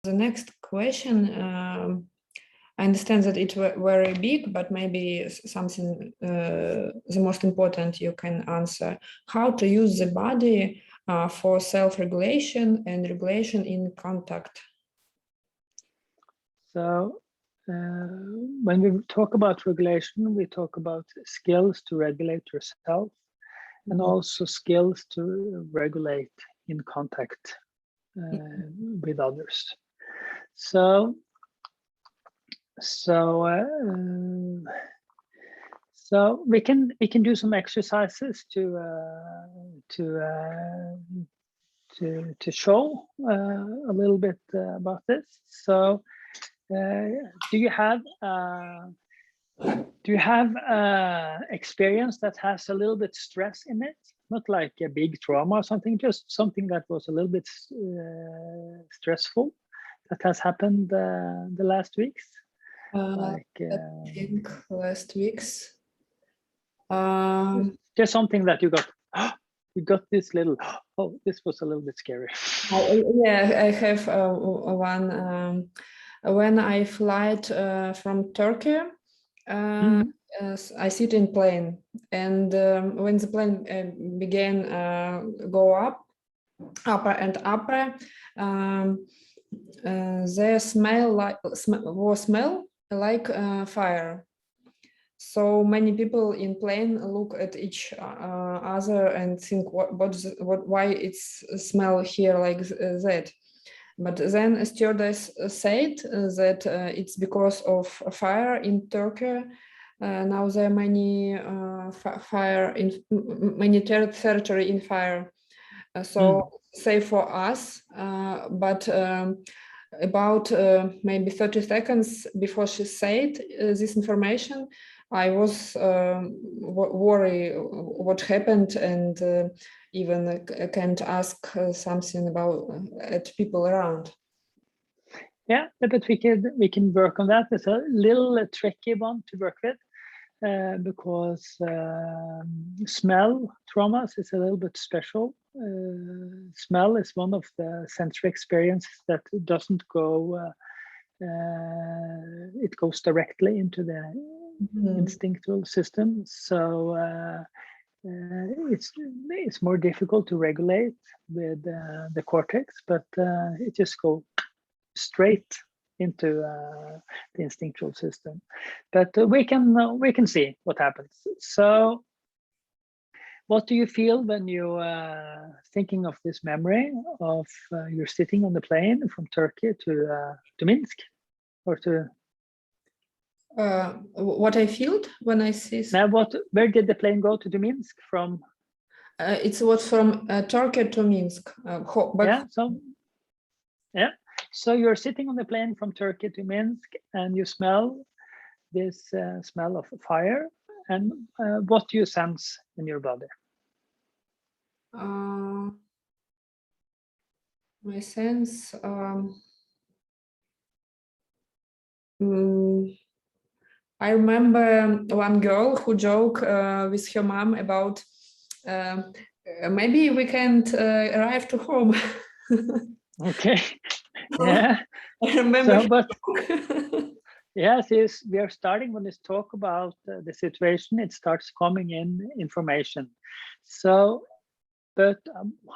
The next question, I understand that it's very big, but maybe something the most important you can answer. How to use the body for self-regulation and regulation in contact? So when we talk about regulation, we talk about skills to regulate yourself and also skills to regulate in contact with others. So we can do some exercises to show a little bit about this. So do you have experience that has a little bit stress in it? Not like a big trauma or something, just something that was a little bit stressful that has happened the last weeks? I think last weeks. Just something that you got. You got this little. Oh, this was a little bit scary. Yeah, I have one. When I flight from Turkey, I sit in plane, and when the plane began go upper and upper, the smell like fire. So many people in plane look at each other and think, why it's smell here like that? But then a stewardess said that it's because of fire in Turkey. Now there are many many territory in fire. So safe for us, but about maybe 30 seconds before she said this information, I was worried what happened, and even can't ask something about at people around. Yeah, but we can work on that. It's a little tricky one to work with because smell traumas is a little bit special. Smell is one of the sensory experiences that doesn't go. It goes directly into the instinctual system, so it's more difficult to regulate with the cortex, but it just goes straight into the instinctual system. But we can see what happens. So what do you feel when you thinking of this memory of you're sitting on the plane from Turkey to Minsk, or to? What I feel when I see. Now, where did the plane go to Minsk from? It's what from Turkey to Minsk. So you're sitting on the plane from Turkey to Minsk, and you smell this smell of fire. And what do you sense in your body? My sense. I remember one girl who joked with her mom about maybe we can't arrive to home. Okay. Yeah. I remember. So, but yes, we are starting when we talk about the situation. It starts coming in information. So, but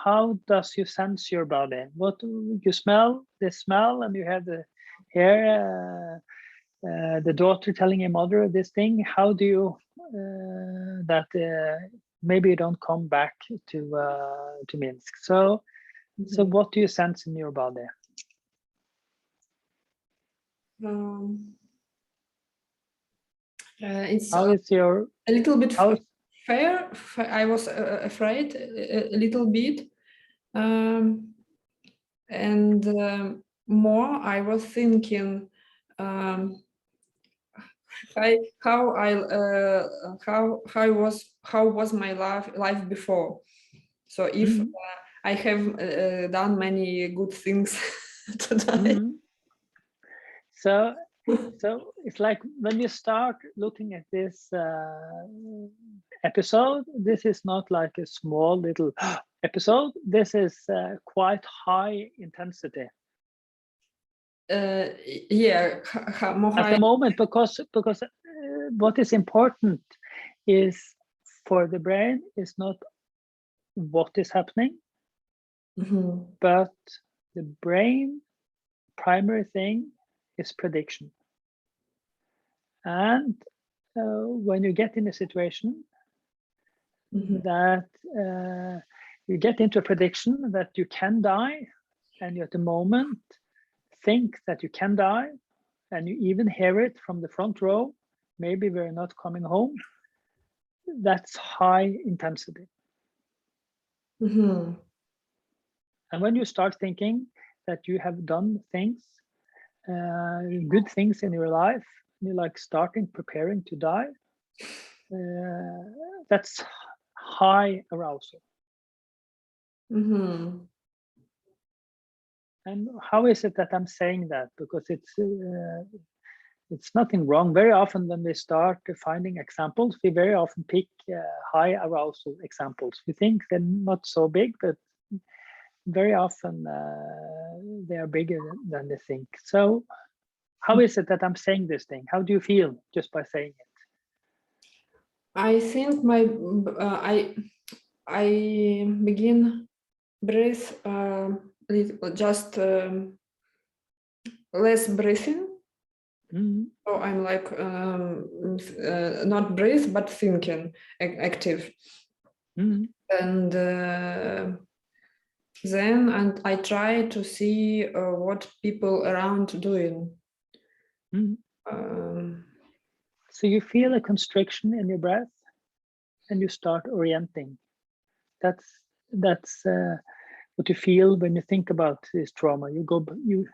how does you sense your body? What you smell? The smell, and you have the hair. The daughter telling your mother this thing. How do you that maybe you don't come back to Minsk? So, so what do you sense in your body? It's how is your a little bit fair. I was afraid a little bit, and more I was thinking how was my life before. So if I have done many good things today. So it's like when you start looking at this episode, this is not like a small little episode. This is quite high intensity. Yeah, at the moment, because what is important is for the brain is not what is happening, but the brain primary thing is prediction. And when you get in a situation that you get into a prediction that you can die, and you at the moment think that you can die, and you even hear it from the front row, maybe we're not coming home, that's high intensity. And when you start thinking that you have done things, good things in your life, you're like starting preparing to die, that's high arousal. And how is it that I'm saying that? Because it's nothing wrong. Very often when we start finding examples, we very often pick high arousal examples. We think they're not so big, but very often they are bigger than they think. So how is it that I'm saying this thing? How do you feel just by saying it? I think my I begin breathe just less breathing. So I'm like not breathe but thinking active. And then I try to see what people around doing. So you feel a constriction in your breath and you start orienting. That's what you feel when you think about this trauma. You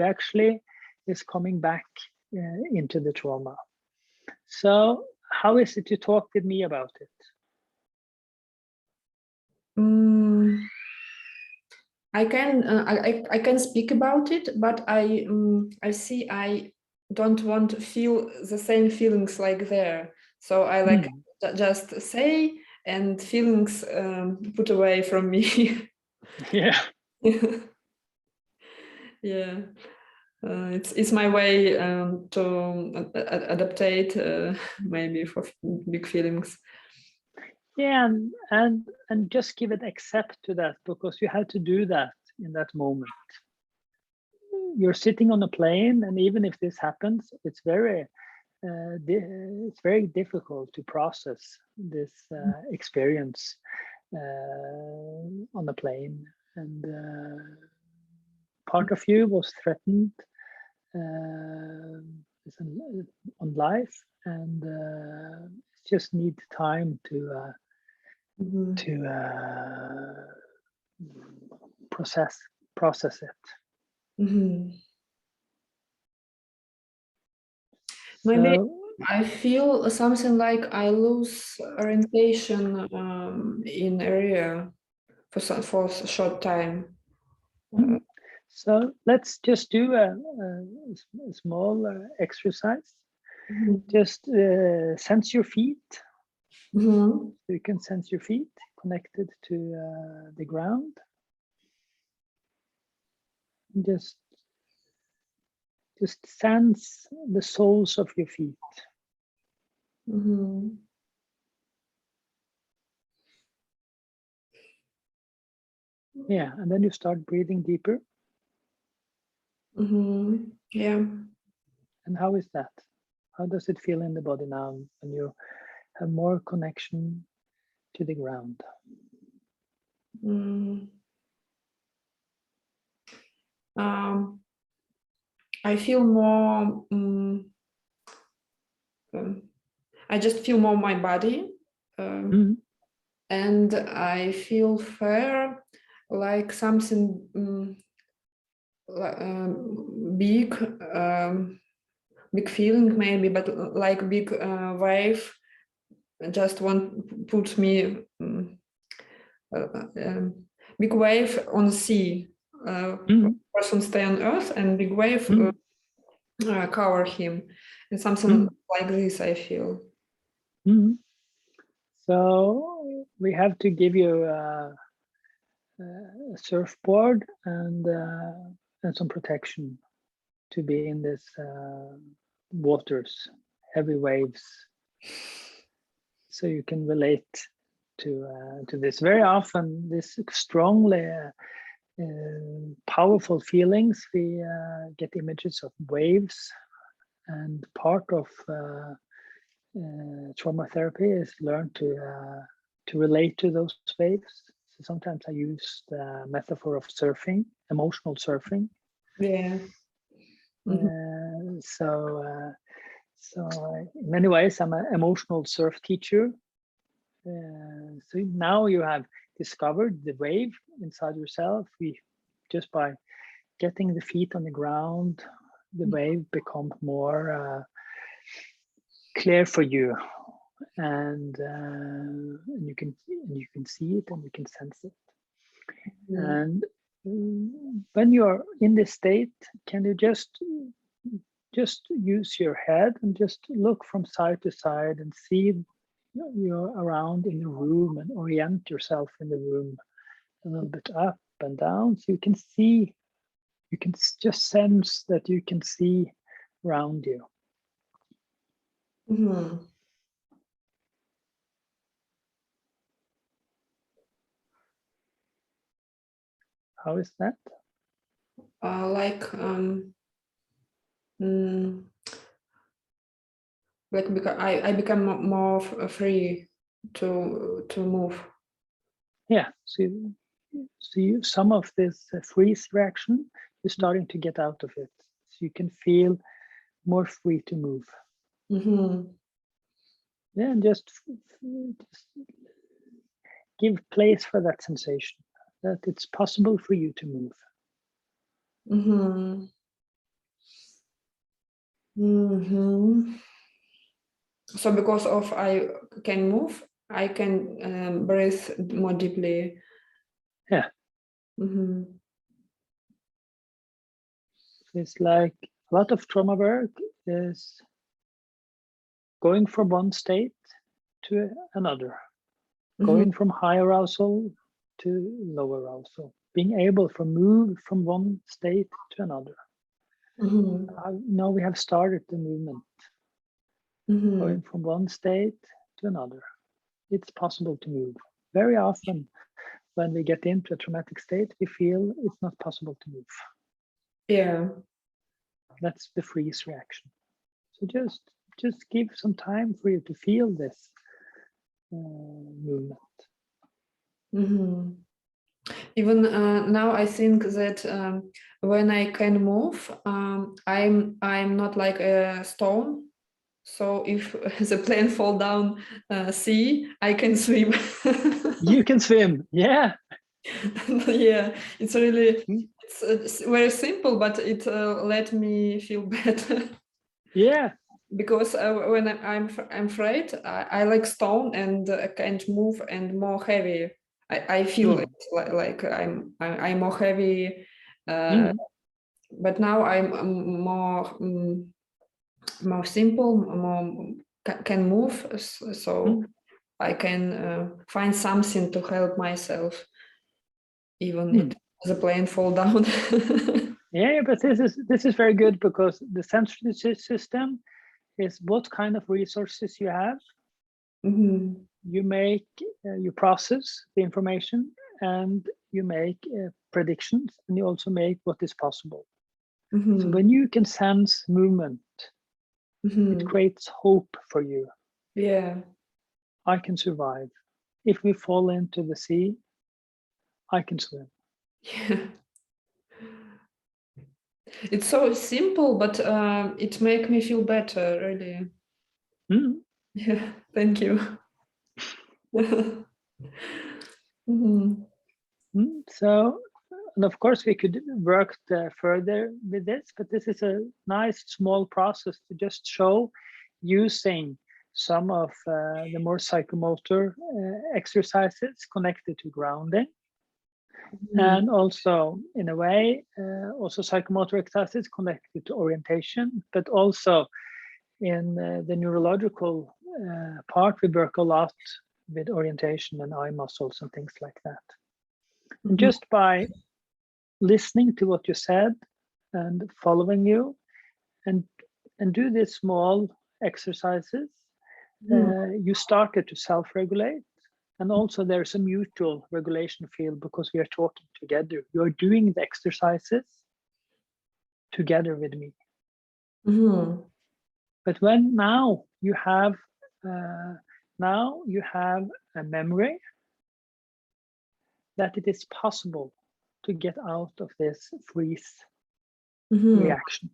actually is coming back into the trauma. So how is it you talk with me about it? I can speak about it, but I see I don't want to feel the same feelings like there. So I like just say and feelings put away from me. Yeah. Yeah. It's my way to adaptate maybe for big feelings. Yeah, and just give it accept to that, because you have to do that in that moment. You're sitting on a plane, and even if this happens, it's very difficult to process this experience on the plane, and part of you was threatened on life, and just need time to process it. Maybe So, I feel something like I lose orientation in area for a short time. So let's just do a small exercise. Just sense your feet. So you can sense your feet connected to the ground. Just sense the soles of your feet. Yeah, and then you start breathing deeper. Yeah. And how is that? How does it feel in the body now when you have more connection to the ground? I feel more, I just feel more my body, and I feel fair, like something big feeling maybe, but like big wave just put me big wave on the sea. Person stay on earth and big wave cover him, and something like this I feel. So we have to give you a surfboard and some protection. to be in this waters, heavy waves, so you can relate to this. Very often, this strongly powerful feelings, we get images of waves, and part of trauma therapy is learn to relate to those waves. So sometimes I use the metaphor of surfing, emotional surfing. Yeah. So in many ways, I'm an emotional surf teacher. So now you have discovered the wave inside yourself. Just by getting the feet on the ground, the wave becomes more clear for you, and you can see it and you can sense it. And when you're in this state, can you just use your head and just look from side to side and see you're around in the room and orient yourself in the room a little bit up and down, so you can see, you can just sense that you can see around you. How is that? Because I become more free to move. Yeah, so some of this freeze reaction, you're starting to get out of it, so you can feel more free to move. Yeah, and just give place for that sensation, that it's possible for you to move. So because of I can move, I can breathe more deeply. Yeah. It's like a lot of trauma work is going from one state to another, going from high arousal to low arousal, being able to move from one state to another. Now we have started the movement, going from one state to another. It's possible to move. Very often when we get into a traumatic state, we feel it's not possible to move. Yeah. That's the freeze reaction. So just give some time for you to feel this movement. Even now I think that when I can move, I'm not like a stone. So if the plane fall down sea, I can swim. You can swim, yeah. Yeah, it's really, it's very simple, but it let me feel better. Yeah. Because when I'm afraid, I like stone and can't move and more heavy. I feel it like I'm more heavy. But now I'm more simple, more can move, so I can find something to help myself, even if the plane fall down. Yeah, but this is very good, because the sensory system is what kind of resources you have. You make, you process the information, and you make predictions, and you also make what is possible. So when you can sense movement, it creates hope for you. Yeah. I can survive. If we fall into the sea, I can swim. Yeah. It's so simple, but it makes me feel better, really. Yeah, thank you. So, and of course, we could work further with this, but this is a nice small process to just show using some of the more psychomotor exercises connected to grounding. And also, in a way, also psychomotor exercises connected to orientation, but also in the neurological part, we work a lot with orientation and eye muscles and things like that. And just by listening to what you said and following you, and do these small exercises. You started to self-regulate, and also there's a mutual regulation field because we are talking together. You're doing the exercises together with me. But when now you have a memory that it is possible to get out of this freeze reaction.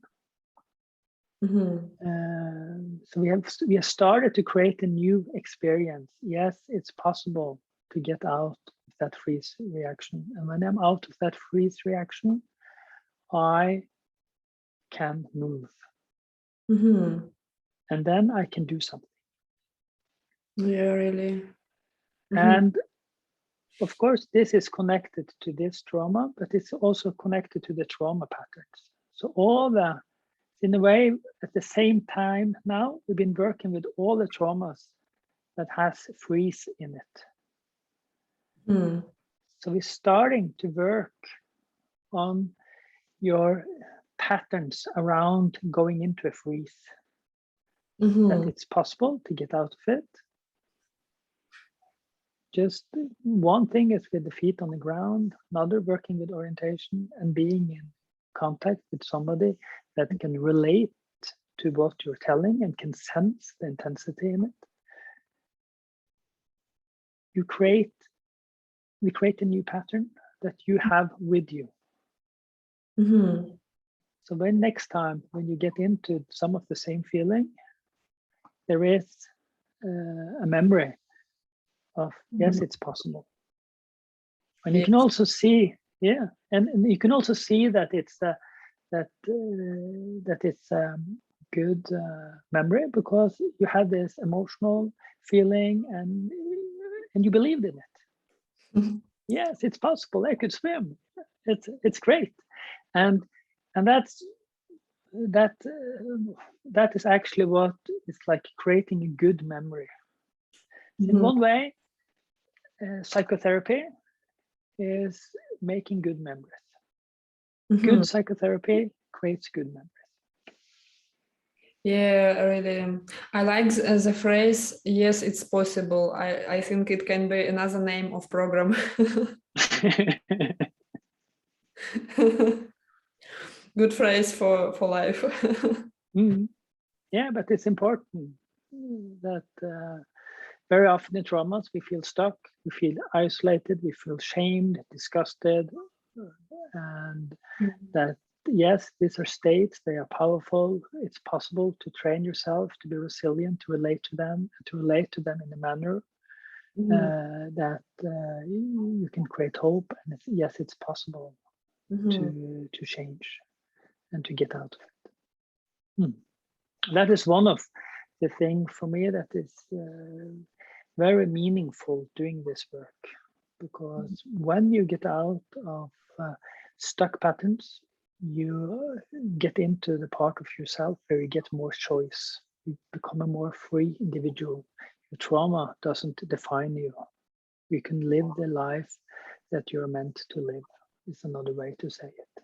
So we have started to create a new experience. Yes, it's possible to get out of that freeze reaction. And when I'm out of that freeze reaction, I can move. And then I can do something. Yeah, really. And of course, this is connected to this trauma, but it's also connected to the trauma patterns. So in a way, at the same time now, we've been working with all the traumas that has freeze in it. So we're starting to work on your patterns around going into a freeze. That it's possible to get out of it. Just one thing is with the feet on the ground, another working with orientation and being in contact with somebody that can relate to what you're telling and can sense the intensity in it. We create a new pattern that you have with you. So when next time when you get into some of the same feeling, there is a memory of yes, it's possible. And you can also see, and you can also see that it's that it's good memory because you had this emotional feeling and you believed in it. Yes, it's possible. I could swim. It's great, and that is actually what is like creating a good memory. In one way, psychotherapy is making good memories. Good psychotherapy creates good memories. Yeah, really. I like the phrase, yes, it's possible. I think it can be another name of program. Good phrase for life. Yeah, but it's important that very often in traumas, we feel stuck, we feel isolated, we feel shamed, disgusted, and that, yes, these are states, they are powerful. It's possible to train yourself to be resilient, to relate to them in a manner that you can create hope. And yes, it's possible to change and to get out of it. That is one of the things for me that is very meaningful doing this work, because when you get out of stuck patterns, you get into the part of yourself where you get more choice. You become a more free individual. Your trauma doesn't define you. You can live the life that you're meant to live, is another way to say it.